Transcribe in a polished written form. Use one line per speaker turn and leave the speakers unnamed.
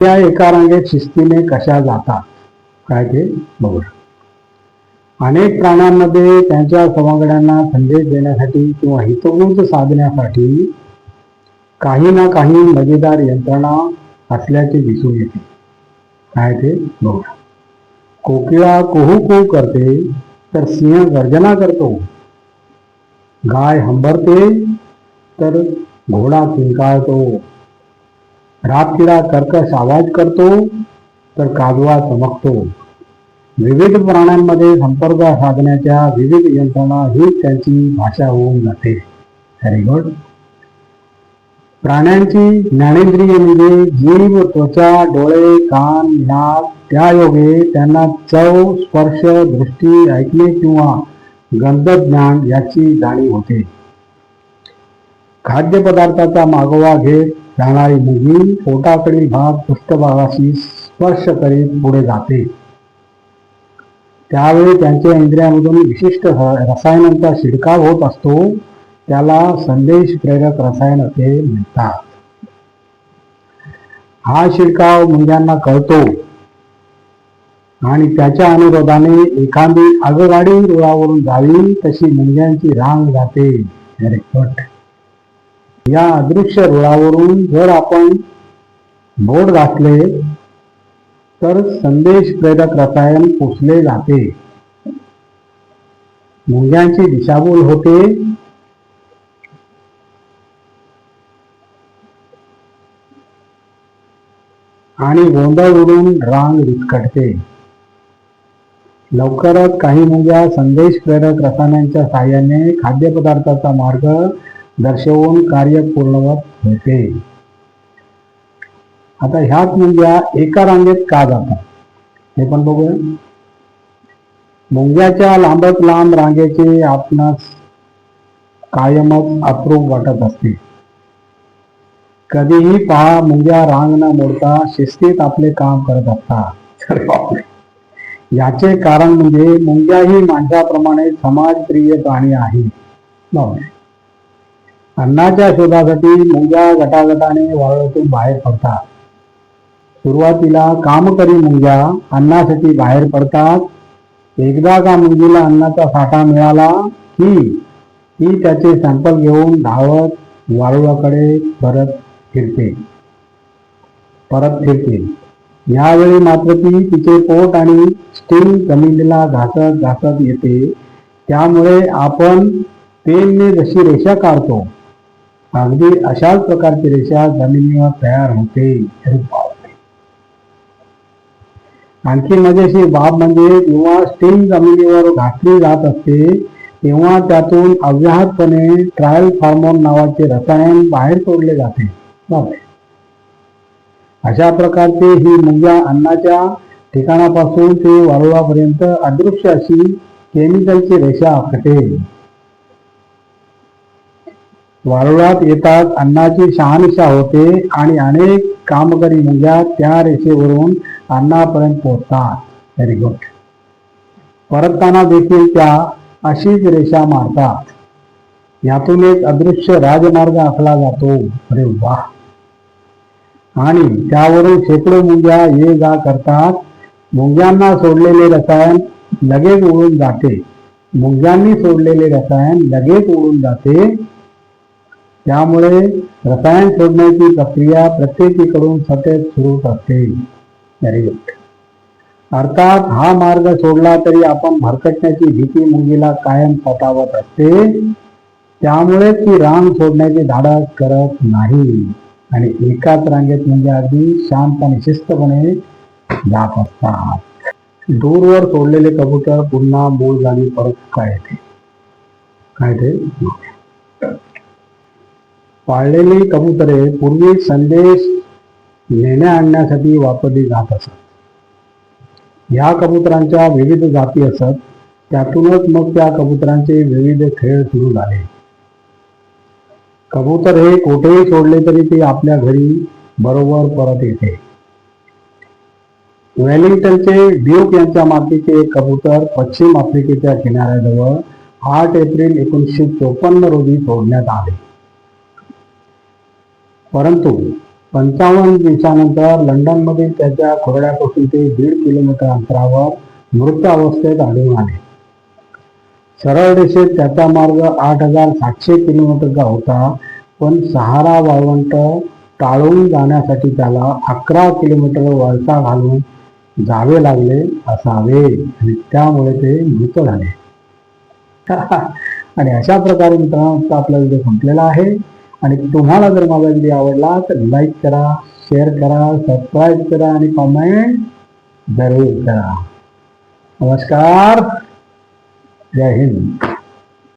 त्या एका रांगेत शिस्तीने कशा जातात काय ते बघू. अनेक प्राण्यांमध्ये त्यांच्या सवंगड्यांना संदेश देण्यासाठी किंवा हितगुज साधण्यासाठी काही ना काही मजेदार यंत्रणा असल्याचे दिसून येते. काय ते बघू. कोकिळा कुहू कुहू करते तर सिंह गर्जना करतो. गाय हंबरते तर घोडा किंकाळतो. रातकिडा कर्कश आवाज करतो तर काजवा चमकतो. विविध प्राण्यांमध्ये संपर्क साधण्याच्या विविध यंत्रणा हीच त्यांची भाषा होऊन जाते. Very good. प्राण्यांची ज्ञानेंद्रिय म्हणजे जीभ, त्वचा, डोळे, कान, नाक, त्यायोगे त्यांना चव, स्पर्श, दृष्टी, ऐकणे किंवा गंधज्ञान याची जाणीव होते. खाद्यपदार्थाचा मागोवा घेत जाणारी मुंगी पोटाकडील भाग पृष्ठभागाशी स्पर्श करीत पुढे जाते. त्यावेळी त्यांच्या इंद्रियामधून विशिष्ट रसायनांचा शिडकाव होत असतो. त्याला संदेश प्रेरक रसायन असे म्हणतात. हा शिडकाव मुंग्यांना कळतो आणि त्याच्या अनुरोधाने एखादी आगगाडी रुळावरून जावी तशी मुंग्यांची रांग जाते. या अदृश्य रुळावरून जर आपण बोट घातले तर संदेश प्रेरक रसायन पोचले जाते. मुंग्यांची दिशाभूल होते आणि गोंधळ उडून रांग विस्कटते. लवकरच काही मुंग्या संदेश प्रेरक रसायनांच्या साहाय्याने खाद्यपदार्थाचा मार्ग दर्शवून कार्य पूर्णवत होते. आता ह्याच मुंग्या एका रांगेत का जातात हे पण बघूया. मुंग्याच्या लांबच लांब रांगेचे आपणास कायमच अप्रूप वाटत असते. कधीही पहा मुंग्या रांग न मोडता शिस्तीत आपले काम करत असतात. याचे कारण म्हणजे मुंग्या ही माणसाप्रमाणे समाजप्रिय प्राणी आहे. अन्नाच्या शोधासाठी मुंग्या गटागटाने वाळूतून बाहेर पडतात. सुरुवातीला कामकरी मुंग्या अन्नासाठी बाहेर पडतात. एकदा का मुंगीला अन्नाचा साठा मिळाला की ती त्याचे सॅम्पल घेऊन धावत वाळूकडे परत फिरते. यावेळी मात्र ती तिचे पोट आणि स्टिंग जमिनीला घासत घासत येते. त्यामुळे आपण पेनने जशी रेषा काढतो अगदी अशाच प्रकारची रेषा जमिनीवर तयार होते. आणखी मजेशीर बाब म्हणजे जेव्हा स्टिंग जमिनीवर घातली जात असते तेव्हा त्यातून अव्याहतपणे ट्रायल हार्मोन नावाचे रसायन बाहेर सोडले जाते. अशा प्रकारचे ही मुंग्या अन्नाच्या ठिकाणापासून ते वाळूपर्यंत अदृश्य अशी केमिकलची रेषा आखते. वारुळात येतात अन्नाची शहानिशा होते आणि अनेक कामकरी मुंग्या त्या रेषेवरून अन्नापर्यंत पोहोचतात. Very good. परतताना देखील त्या अशीच रेषा मारतात. यातून एक अदृश्य राजमार्ग आखला जातो. अरे वा. आणि त्यावरून शेकडो मुंग्या ये जा करतात. मुंग्यांना सोडलेले रसायन लगेच उडून जाते. मुंग्यांनी सोडलेले रसायन लगेच उडून जाते. त्यामुळे रसायन सोडण्याची प्रक्रिया प्रत्येकीकडून सतत सुरू असते. Very good. अर्थात हा मार्ग सोडला तरी आपण भरकटण्याची भीती मुंगीला कायम सतावत असते. त्यामुळे ती रांग सोडण्याचे धाडस करत नाही आणि एकाच रांगेत म्हणजे अगदी शांत आणि शिस्तपणे जात असतात. दूरवर सोडलेले कबूतर पुन्हा मूळ जागी परत काय ते पाळलेली कबुतरे पूर्वी संदेश नेण्या आणण्यासाठी वापरली जात असत. या कबुतरांच्या विविध जाती असत. त्यातूनच मग त्या कबुतरांचे विविध खेळ सुरू झाले. कबूतर हे कोठेही सोडले तरी ते आपल्या घरी बरोबर परत येते. वेलिंग्टनचे ड्यूक यांच्या मातीचे एक कबूतर पश्चिम आफ्रिकेच्या किनाऱ्याजवळ 8 एप्रिल 1954 रोजी सोडण्यात आले. परंतु 55 दिवसानंतर लंडनमधील त्याच्या खोरड्यापासून ते 1.5 किलोमीटर अंतरावर मृत अवस्थेत आढळून आले. सरळ रेषेत त्याचा मार्ग 8,700 किलोमीटरचा होता, पण सहारा वाळवंट टाळून जाण्यासाठी त्याला 11 किलोमीटर वळसा घालून जावे लागले असावे आणि त्यामुळे ते मृत झाले. आणि अशा प्रकारे मित्रांनो आपला व्हिडिओ संपलेला आहे. आणि तुम्हाला जर माझा व्हिडिओ आवडला तर लाईक करा, शेअर करा, सबस्क्राईब करा आणि कमेंट जरूर करा. नमस्कार. जय हिंद.